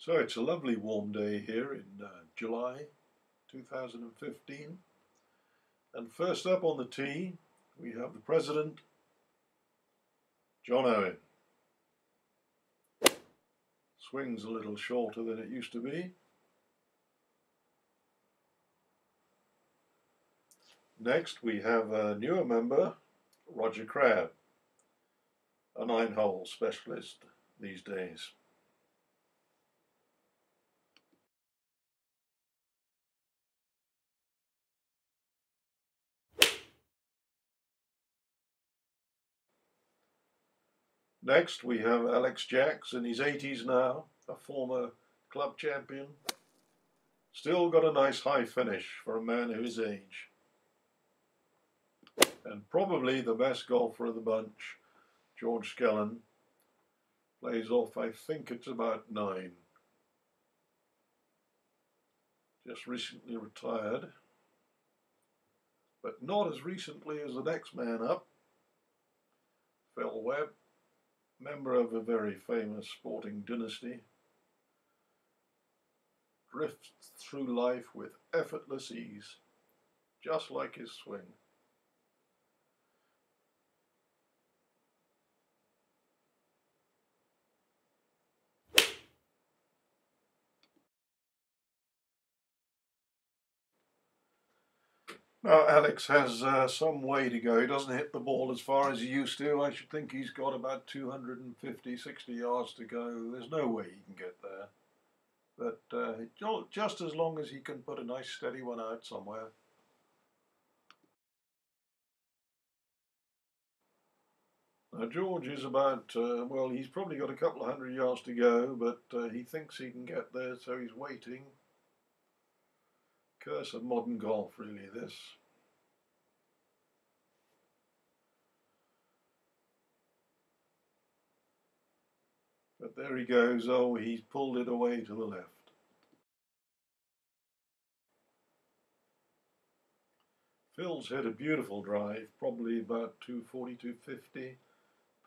So it's a lovely warm day here in July 2015, and first up on the tee we have the President, John Owen. Swings a little shorter than it used to be. Next we have a newer member, Lrgc, a 9-hole specialist these days. Next we have Lrgc in his 80s now, a former club champion. Still got a nice high finish for a man of his age. And probably the best golfer of the bunch, George Skellen, plays off, I think it's about 9. Just recently retired, but not as recently as the next man up, Phil Webb, member of a very famous sporting dynasty, drifts through life with effortless ease, just like his swing. Now Alex has some way to go. He doesn't hit the ball as far as he used to. I should think he's got about 250, 60 yards to go. There's no way he can get there. But just as long as he can put a nice steady one out somewhere. Now George is about, well, he's probably got a couple of 100 yards to go, but he thinks he can get there, so he's waiting. Curse of modern golf, really, this. But there he goes. Oh, he's pulled it away to the left. Phil's hit a beautiful drive, probably about 240, 250.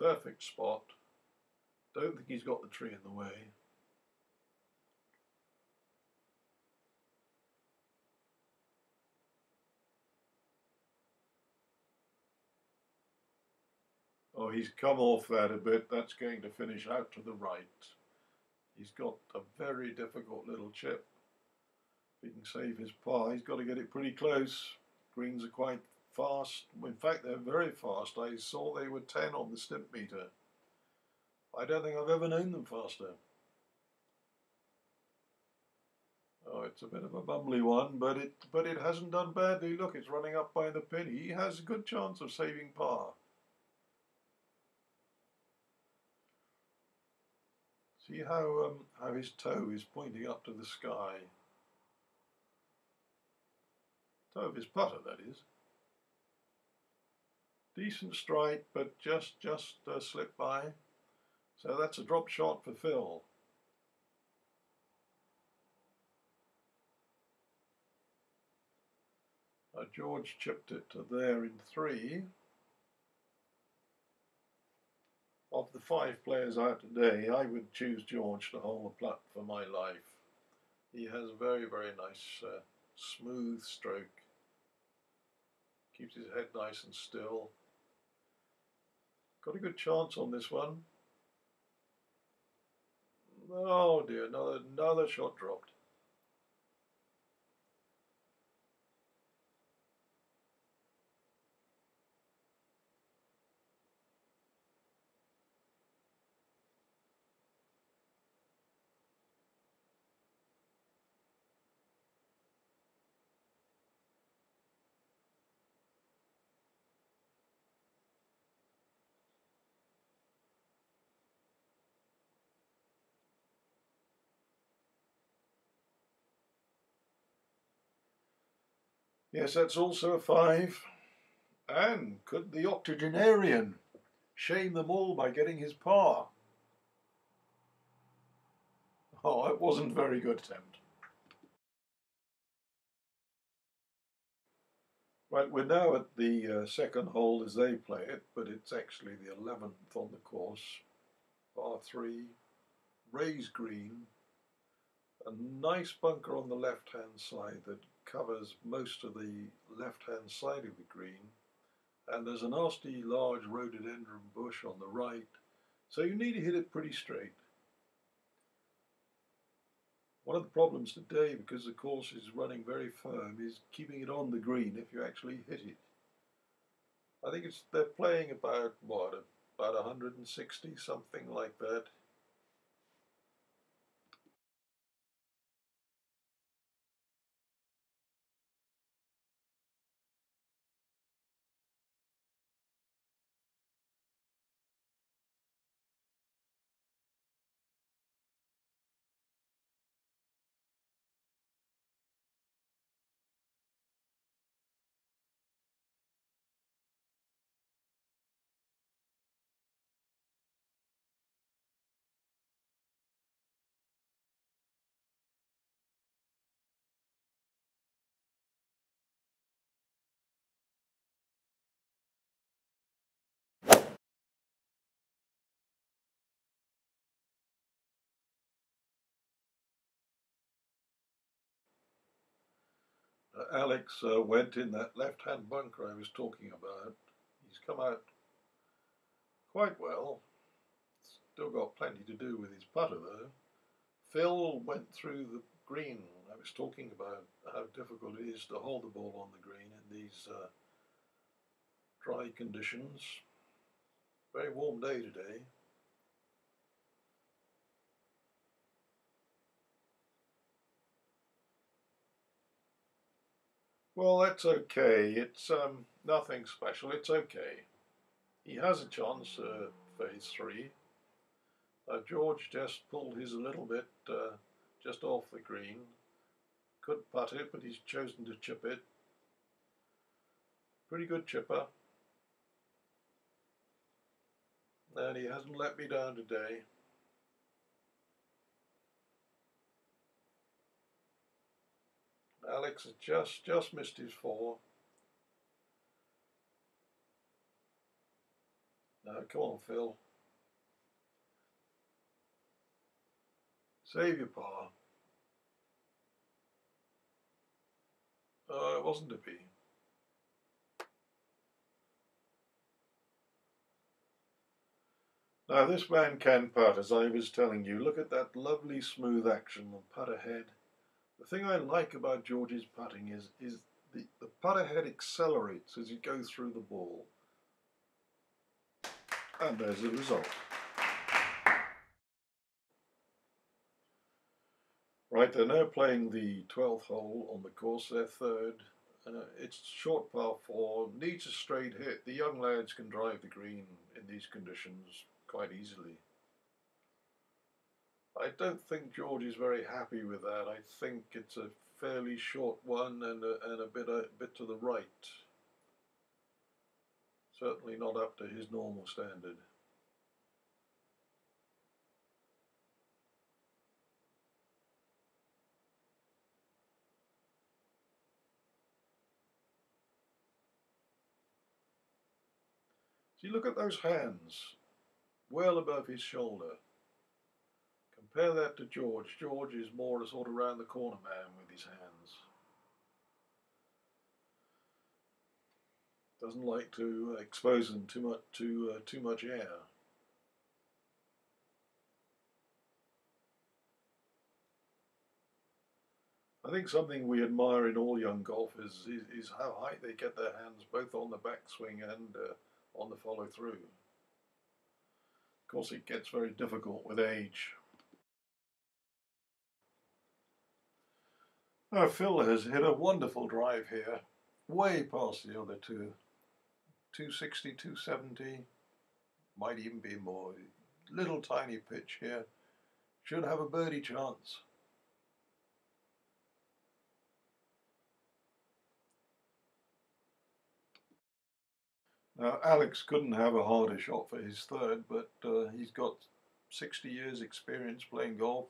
Perfect spot. Don't think he's got the tree in the way. Oh, he's come off that a bit. That's going to finish out to the right. He's got a very difficult little chip. If he can save his par, he's got to get it pretty close. Greens are quite fast. In fact, they're very fast. I saw they were 10 on the stimp meter. I don't think I've ever known them faster. Oh, it's a bit of a bumbly one, but it hasn't done badly. Look, it's running up by the pin. He has a good chance of saving par. See how his toe is pointing up to the sky. Toe of his putter, that is. Decent strike, but just slipped by. So that's a drop shot for Phil. George chipped it to there in 3. Of the 5 players out today, I would choose George to hold the putt for my life. He has a very, very nice, smooth stroke. Keeps his head nice and still. Got a good chance on this one. Oh dear, another shot dropped. Yes, that's also a 5. And could the octogenarian shame them all by getting his par? Oh, it wasn't a very good attempt. Right, we're now at the second hole as they play it, but it's actually the 11th on the course. Par 3, raised green. A nice bunker on the left-hand side that covers most of the left-hand side of the green, and there's a nasty large rhododendron bush on the right, so you need to hit it pretty straight. One of the problems today, because the course is running very firm, is keeping it on the green if you actually hit it. I think they're playing about what, about 160, something like that. Alex went in that left-hand bunker I was talking about. He's come out quite well. Still got plenty to do with his putter though. Phil went through the green. I was talking about how difficult it is to hold the ball on the green in these dry conditions. Very warm day today. Well, that's okay. It's nothing special. It's okay. He has a chance for his three. George just pulled his a little bit just off the green. Could putt it, but he's chosen to chip it. Pretty good chipper. And he hasn't let me down today. Alex has just missed his four. No, come on, Phil. Save your par. It wasn't to be. Now this man can putt, as I was telling you. Look at that lovely smooth action on putt ahead. The thing I like about George's putting is the putt ahead accelerates as you go through the ball. And there's the result. Right, they're now playing the 12th hole on the course, their third. It's short par 4, needs a straight hit. The young lads can drive the green in these conditions quite easily. I don't think George is very happy with that. I think it's a fairly short one and a bit to the right. Certainly not up to his normal standard. See, look at those hands, well above his shoulder. Compare that to George. George is more a sort of round the corner man with his hands. Doesn't like to expose them too much air. I think something we admire in all young golfers is how high they get their hands, both on the backswing and on the follow through. Of course, it gets very difficult with age. Phil has hit a wonderful drive here, way past the other two. 260, 270, might even be more. Little tiny pitch here. Should have a birdie chance. Now, Alex couldn't have a harder shot for his third, but he's got 60 years experience playing golf,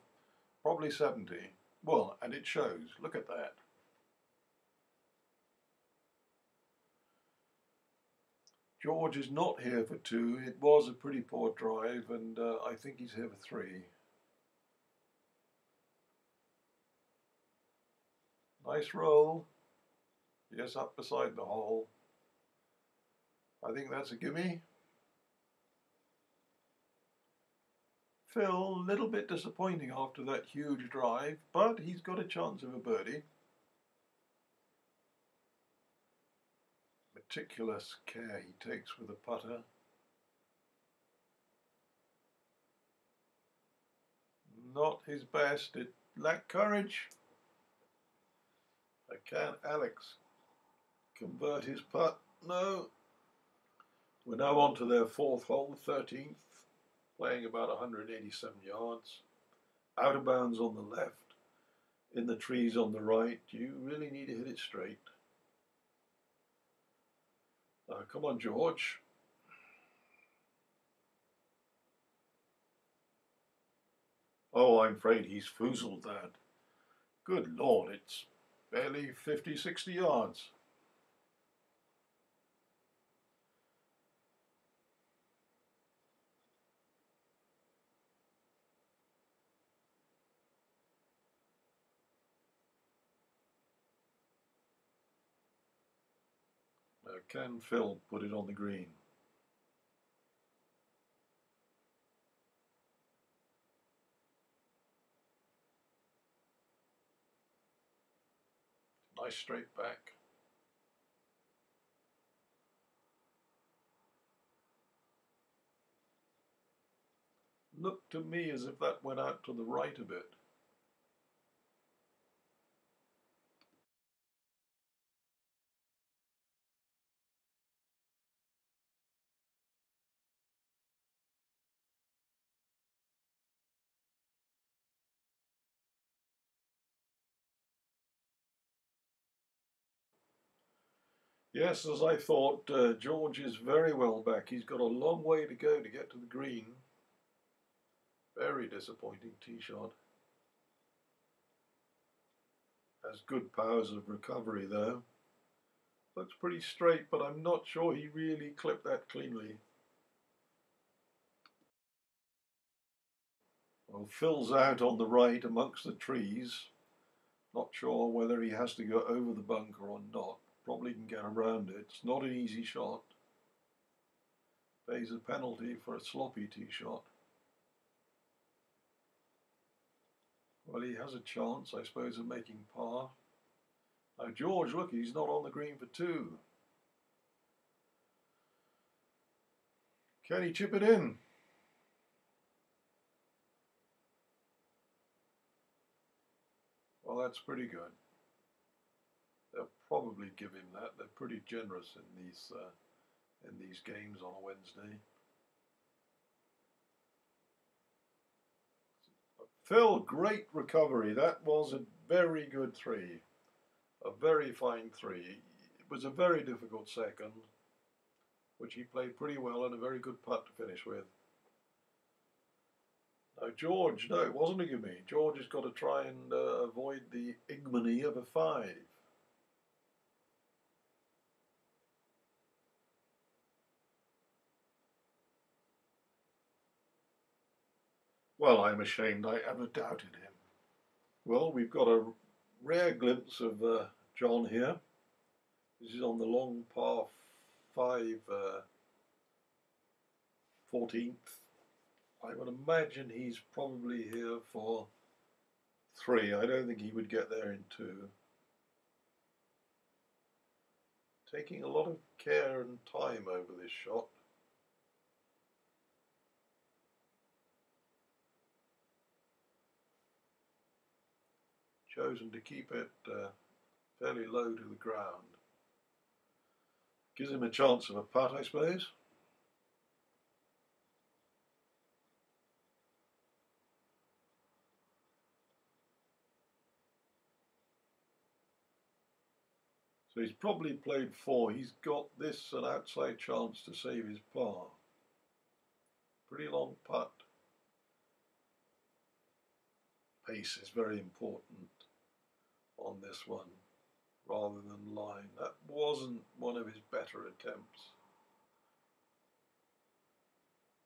probably 70. Well, and it shows. Look at that. George is not here for two. It was a pretty poor drive, and I think he's here for three. Nice roll. Yes, up beside the hole. I think that's a gimme. Phil, a little bit disappointing after that huge drive, but he's got a chance of a birdie. Meticulous care he takes with the putter. Not his best. It lacked courage. Can Alex convert his putt? No. We're now on to their fourth hole, 13th, playing about 187 yards. Out of bounds on the left, in the trees on the right. You really need to hit it straight. Come on, George. Oh, I'm afraid he's foozled that. Good Lord, it's barely 50, 60 yards. Can Phil put it on the green? Nice straight back. Looked to me as if that went out to the right a bit. Yes, as I thought, George is very well back. He's got a long way to go to get to the green. Very disappointing tee shot. Has good powers of recovery though. Looks pretty straight, but I'm not sure he really clipped that cleanly. Well, Phil's out on the right amongst the trees. Not sure whether he has to go over the bunker or not. Probably can get around it. It's not an easy shot. Pays a penalty for a sloppy tee shot. Well, he has a chance, I suppose, of making par. Now, George, look, he's not on the green for two. Can he chip it in? Well, that's pretty good. They'll probably give him that. They're pretty generous in these games on a Wednesday. Phil, great recovery. That was a very good three. A very fine three. It was a very difficult second, which he played pretty well and a very good putt to finish with. Now George, no, it wasn't a gimme. George has got to try and avoid the ignominy of a five. Well, I'm ashamed I ever doubted him. Well, we've got a rare glimpse of John here. This is on the long par 5, 14th. I would imagine he's probably here for 3. I don't think he would get there in 2. Taking a lot of care and time over this shot. Chosen to keep it fairly low to the ground. Gives him a chance of a putt, I suppose. So he's probably played 4. He's got this an outside chance to save his par. Pretty long putt. Pace is very important on this one, rather than line. That wasn't one of his better attempts.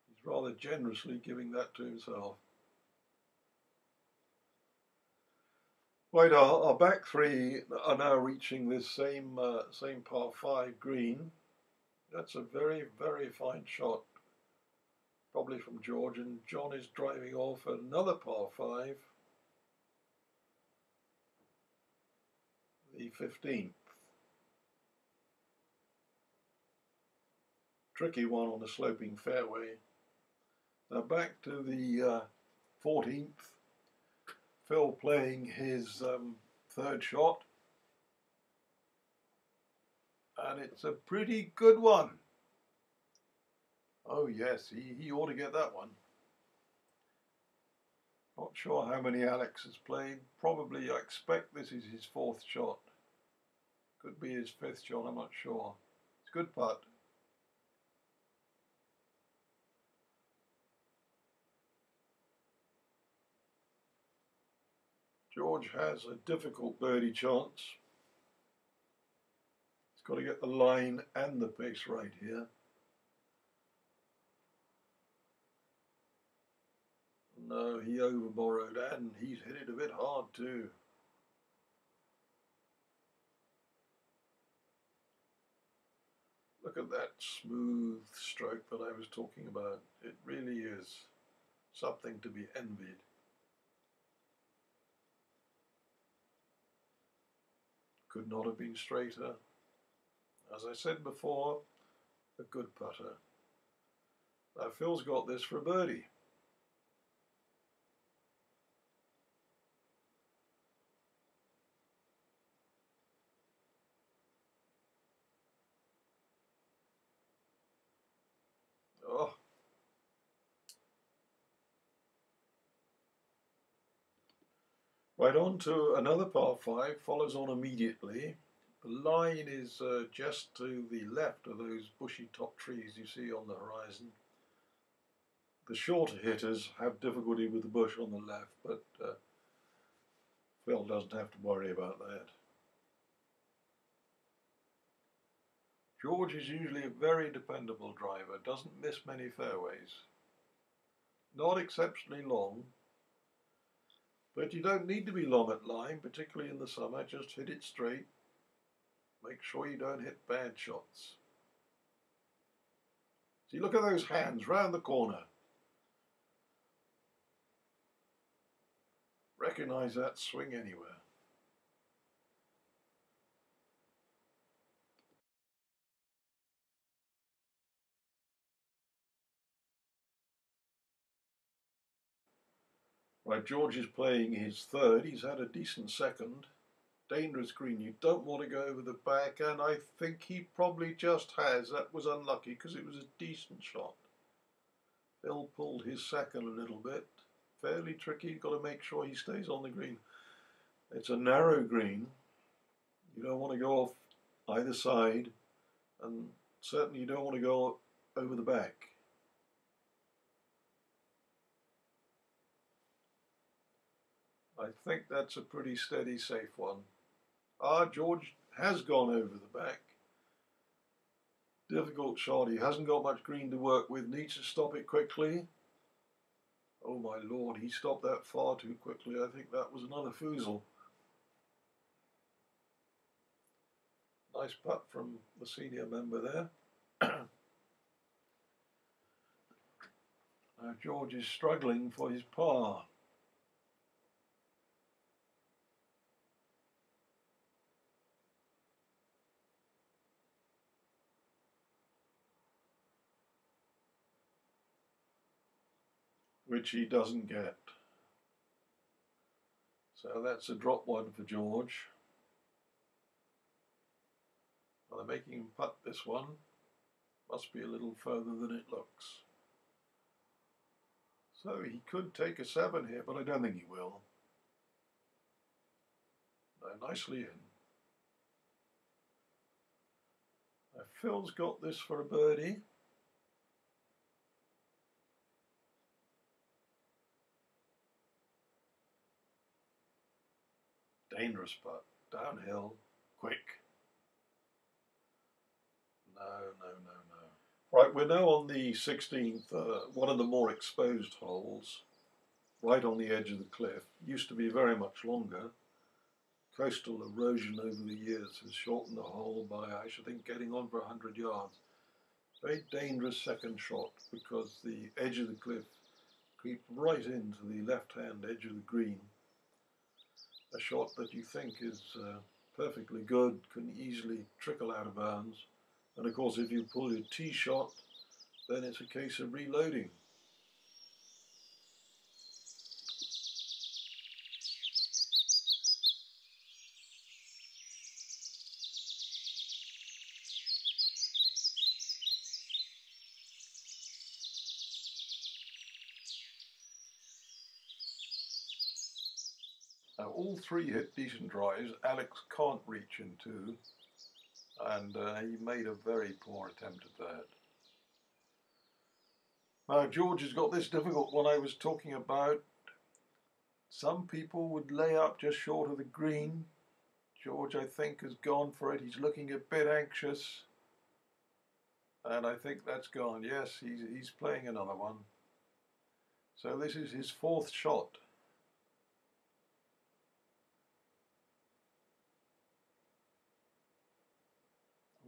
He's rather generously giving that to himself. Right, our back three are now reaching this same par 5 green. That's a very, very fine shot, probably from George, and John is driving off another par 5, the 15th. Tricky one on a sloping fairway. Now back to the 14th. Phil playing his third shot, and it's a pretty good one. Oh yes, he ought to get that one. Not sure how many Alex has played. Probably, I expect this is his 4th shot. Could be his 5th shot, I'm not sure. It's a good putt. George has a difficult birdie chance. He's got to get the line and the pace right here. No, he overborrowed, and he's hit it a bit hard too. Look at that smooth stroke that I was talking about. It really is something to be envied. Could not have been straighter. As I said before, a good putter. Now Phil's got this for a birdie. Oh. Right, on to another par 5, follows on immediately. The line is just to the left of those bushy top trees you see on the horizon. The shorter hitters have difficulty with the bush on the left, but Phil doesn't have to worry about that. George is usually a very dependable driver, doesn't miss many fairways. Not exceptionally long, but you don't need to be long at line, particularly in the summer. Just hit it straight. Make sure you don't hit bad shots. See, look at those hands round the corner. Recognize that swing anywhere. Right, George is playing his 3rd. He's had a decent 2nd. Dangerous green. You don't want to go over the back, and I think he probably just has. That was unlucky because it was a decent shot. Phil pulled his 2nd a little bit. Fairly tricky. Got to make sure he stays on the green. It's a narrow green. You don't want to go off either side, and certainly you don't want to go over the back. I think that's a pretty steady, safe one. George has gone over the back. Difficult shot. He hasn't got much green to work with. Needs to stop it quickly. Oh my lord, he stopped that far too quickly. I think that was another foozle. Nice putt from the senior member there. Now George is struggling for his par. Which he doesn't get. So that's a drop one for George. Well, they're making him putt this one. Must be a little further than it looks. So he could take a 7 here, but I don't think he will. No, nicely in. Now Phil's got this for a birdie. Dangerous putt. Downhill. Quick. No. Right, we're now on the 16th, one of the more exposed holes, right on the edge of the cliff. Used to be very much longer. coastal erosion over the years has shortened the hole by, I should think, getting on for 100 yards. Very dangerous second shot because the edge of the cliff creeps right into the left-hand edge of the green. A shot that you think is perfectly good can easily trickle out of bounds. And of course, if you pull your tee shot, then it's a case of reloading. Now, all three hit decent drives. Alex can't reach into, and he made a very poor attempt at that. Now, George has got this difficult one I was talking about. Some people would lay up just short of the green. George, I think, has gone for it. He's looking a bit anxious. And I think that's gone. Yes, he's playing another one. So this is his fourth shot.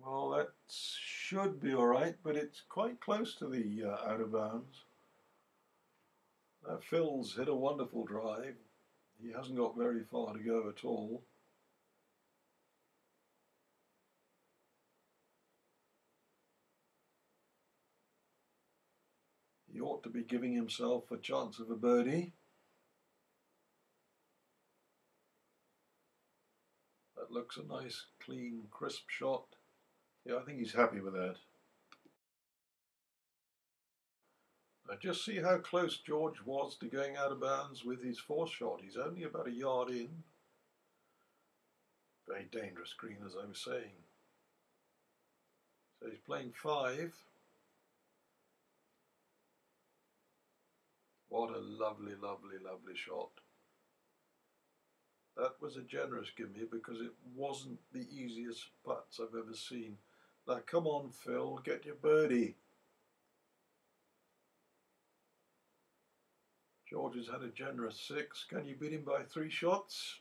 Well, that should be all right, but it's quite close to the out of bounds. Phil's hit a wonderful drive. He hasn't got very far to go at all. He ought to be giving himself a chance of a birdie. That looks a nice, clean, crisp shot. Yeah, I think he's happy with that. Now just see how close George was to going out of bounds with his fourth shot. He's only about a yard in. Very dangerous green, as I was saying. So he's playing 5. What a lovely, lovely, lovely shot. That was a generous gimme because it wasn't the easiest putts I've ever seen. Now come on, Phil, get your birdie. George has had a generous 6. Can you beat him by 3 shots?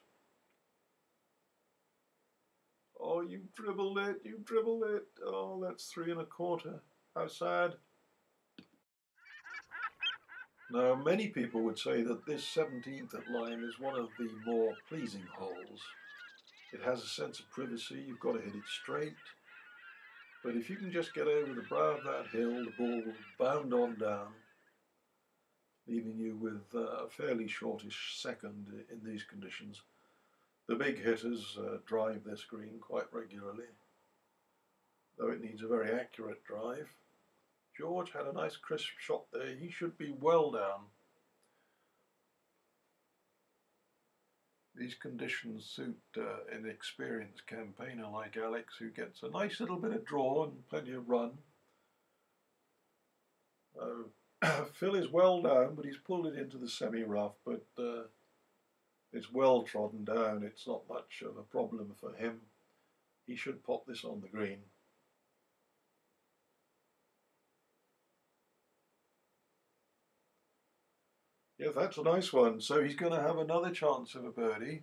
Oh, you dribbled it, you dribbled it. Oh, that's 3 1/4. How sad. Now, many people would say that this 17th at Lyme is one of the more pleasing holes. It has a sense of privacy. You've got to hit it straight. But if you can just get over the brow of that hill, the ball will bound on down, leaving you with a fairly shortish second in these conditions. The big hitters drive this green quite regularly, though it needs a very accurate drive. George had a nice crisp shot there. He should be well down. These conditions suit an experienced campaigner like Alex, who gets a nice little bit of draw and plenty of run. Phil is well down, but he's pulled it into the semi-rough, but it's well trodden down. It's not much of a problem for him. He should pop this on the green. Yeah, that's a nice one. So he's going to have another chance of a birdie.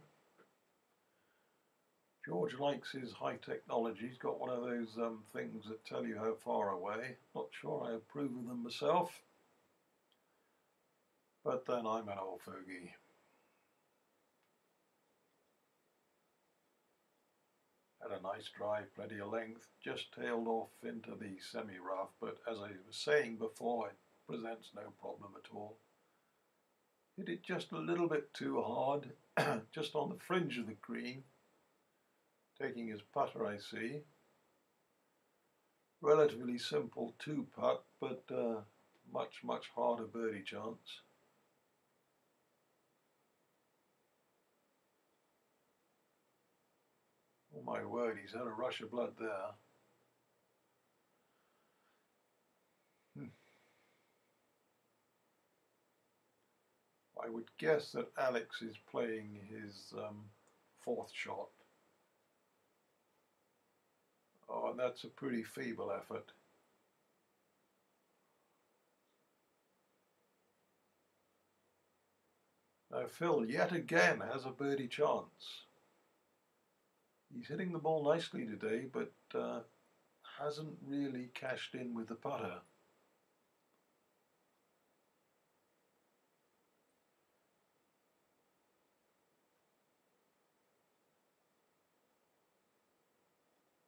George likes his high technology. He's got one of those things that tell you how far away. Not sure I approve of them myself. But then I'm an old fogey. Had a nice drive, plenty of length, just tailed off into the semi-rough, but as I was saying before, it presents no problem at all. Hit it just a little bit too hard, just on the fringe of the green. Taking his putter, I see. Relatively simple 2-putt, but much, much harder birdie chance. Oh my word, he's had a rush of blood there. I would guess that Alex is playing his 4th shot. Oh, and that's a pretty feeble effort. Now Phil yet again has a birdie chance. He's hitting the ball nicely today, but hasn't really cashed in with the putter.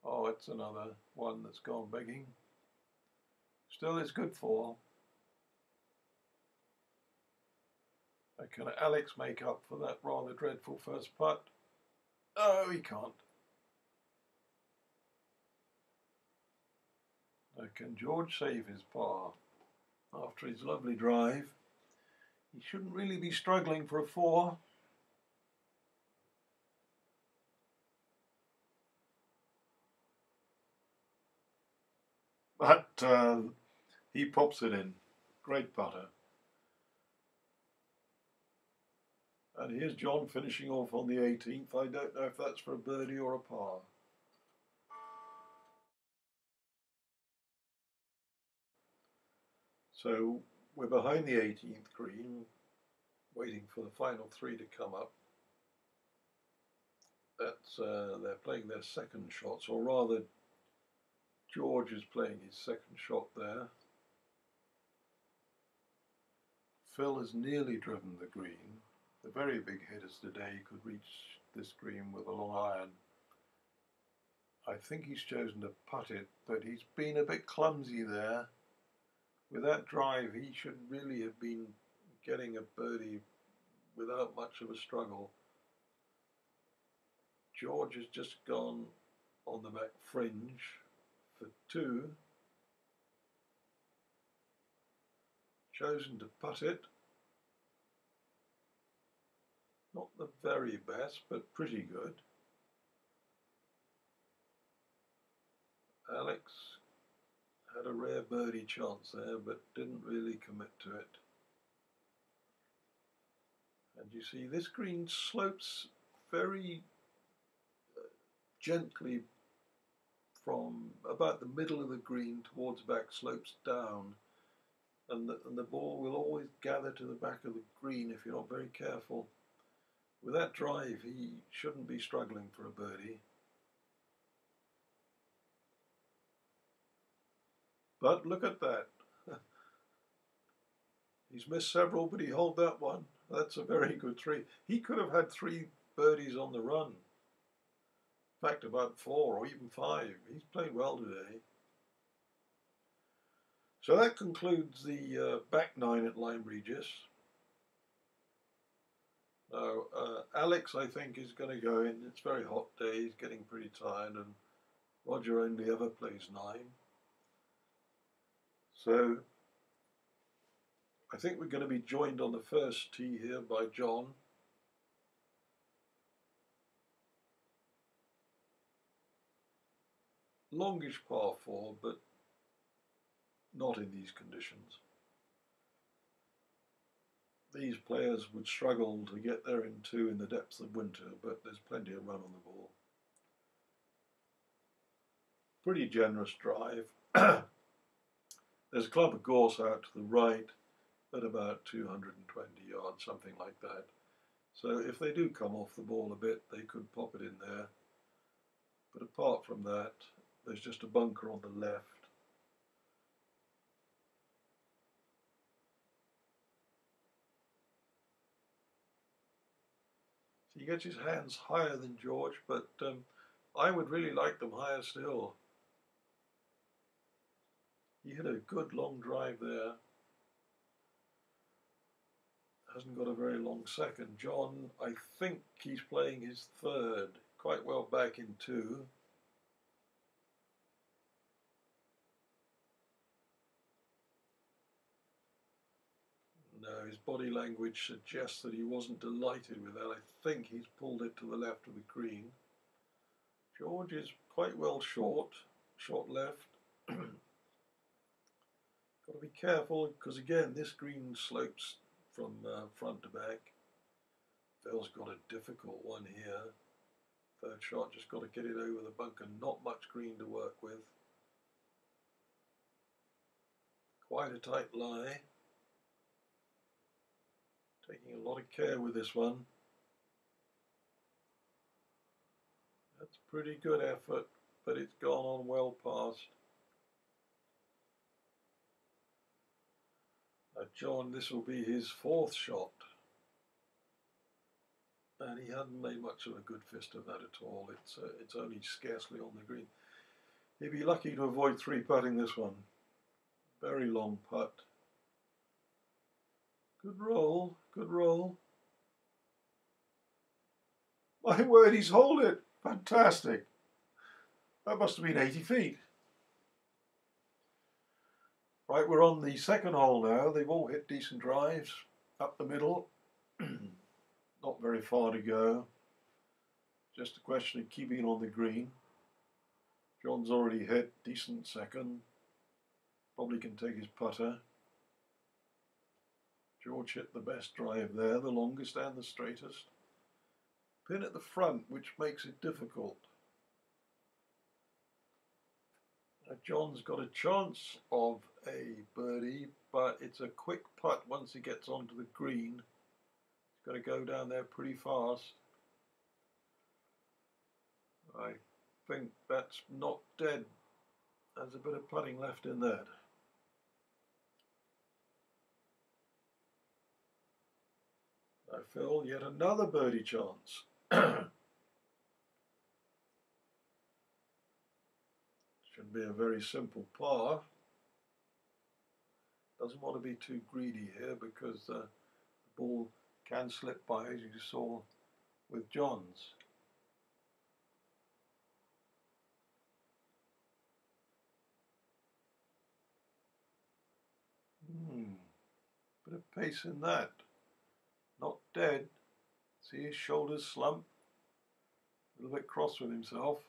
Oh, it's another one that's gone begging. Still, it's good for. Can Alex make up for that rather dreadful first putt? Oh, he can't. Can George save his par after his lovely drive? He shouldn't really be struggling for a 4. But he pops it in. Great putter. And here's John finishing off on the 18th. I don't know if that's for a birdie or a par. So we're behind the 18th green, waiting for the final 3 to come up. That's they're playing their second shots, or rather, George is playing his second shot there. Phil has nearly driven the green. The very big hitters today could reach this green with a long iron. I think he's chosen to putt it, but he's been a bit clumsy there. With that drive, he should really have been getting a birdie without much of a struggle. George has just gone on the back fringe for 2. Chosen to putt it. Not the very best, but pretty good. Alex had a rare birdie chance there, but didn't really commit to it. And you see, this green slopes very gently from about the middle of the green towards back, slopes down. And the ball will always gather to the back of the green if you're not very careful. With that drive, he shouldn't be struggling for a birdie. But look at that. He's missed several, but he holed that one. That's a very good 3. He could have had 3 birdies on the run. In fact, about 4 or even 5. He's played well today. So that concludes the back 9 at Lrgc. Now, Alex, I think, is going to go in. It's a very hot day. He's getting pretty tired, and Roger only ever plays 9. So I think we're going to be joined on the first tee here by John. Longish par 4, but not in these conditions. These players would struggle to get there in 2 in the depths of winter, but there's plenty of run on the ball. Pretty generous drive. There's a clump of gorse out to the right at about 220 yards, something like that. So if they do come off the ball a bit, they could pop it in there. But apart from that, there's just a bunker on the left. So he gets his hands higher than George, but I would really like them higher still. He hit a good long drive there. Hasn't got a very long second. John, I think he's playing his 3rd, quite well back in 2. No, his body language suggests that he wasn't delighted with that. I think he's pulled it to the left of the green. George is quite well short left. Got to be careful because again this green slopes from front to back. Phil's got a difficult one here. 3rd shot, just got to get it over the bunker. Not much green to work with. Quite a tight lie. Taking a lot of care with this one. That's Pretty good effort, but it's gone on well past. John, this will be his fourth shot. And he hadn't made much of a good fist of that at all. It's only scarcely on the green. He'd be lucky to avoid three putting this one. Very long putt. Good roll, good roll. My word, he's holed it. Fantastic. That must have been 80 feet. Right, we're on the second hole now. They've all hit decent drives up the middle. Not very far to go. Just a question of keeping it on the green. John's already hit decent second. Probably can take his putter. George hit the best drive there, the longest and the straightest. Pin at the front, which makes it difficult. Now John's got a chance of a birdie, but it's a quick putt once he gets onto the green. He's got to go down there pretty fast. I think that's not dead. There's a bit of putting left in that. Now Phil, yet another birdie chance. Should be a very simple par. Doesn't want to be too greedy here because the ball can slip by, as you saw with John's. Bit of pace in that. Not dead. See his shoulders slump. A little bit cross with himself.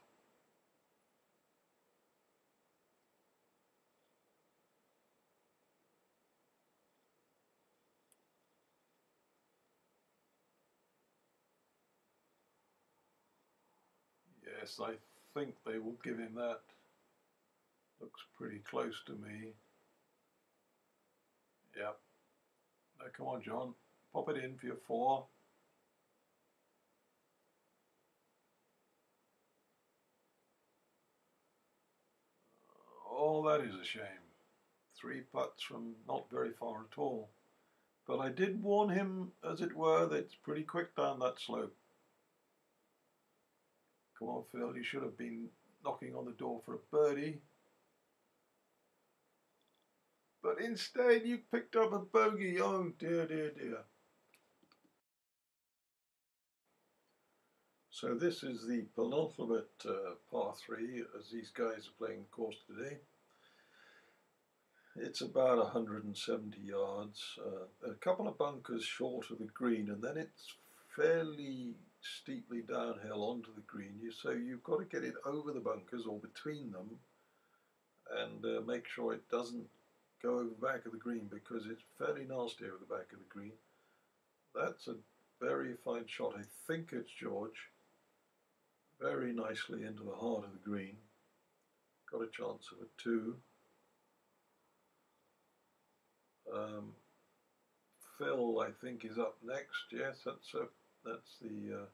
Yes, I think they will give him that. Looks pretty close to me. Yep. Now come on, John. Pop it in for your four. Oh, that is a shame. Three putts from not very far at all. But I did warn him, as it were, that it's pretty quick down that slope. Come on, Phil, you should have been knocking on the door for a birdie. But instead, you picked up a bogey. Oh, dear, dear, dear. So this is the penultimate par 3, as these guys are playing the course today. It's about 170 yards, a couple of bunkers short of the green, and then it's fairly steeply downhill onto the green. So you've got to get it over the bunkers or between them and make sure it doesn't go over the back of the green, because it's fairly nasty over the back of the green. That's a very fine shot. I think it's George. Very nicely into the heart of the green. Got a chance of a 2. Phil, I think, is up next. Yes, that's the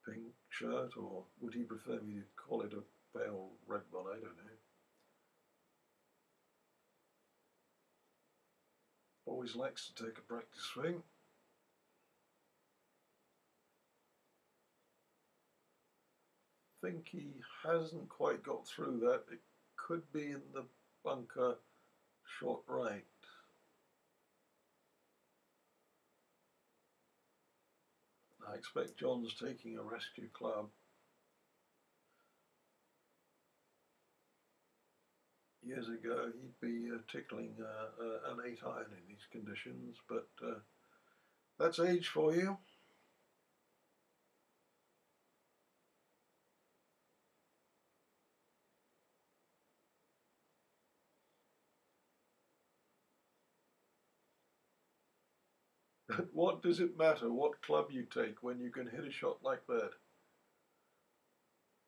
pink shirt, or would he prefer me to call it a pale red one? I don't know. Always likes to take a practice swing. Think he hasn't quite got through that. It could be in the bunker short right. I expect John's taking a rescue club. Years ago, he'd be tickling an 8 iron in these conditions, but that's age for you. But what does it matter what club you take when you can hit a shot like that?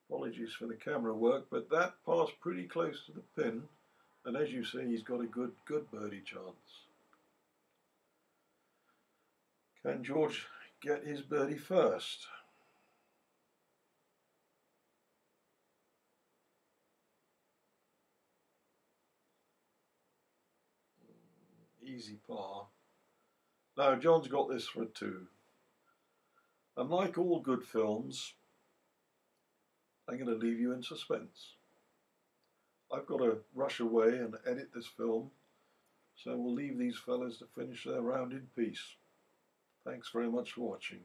Apologies for the camera work, but that passed pretty close to the pin, and as you see, he's got a good birdie chance. Can George get his birdie first? easy par. Now John's got this for a 2. And like all good films, I'm going to leave you in suspense. I've got to rush away and edit this film, so we'll leave these fellas to finish their round in peace. Thanks very much for watching.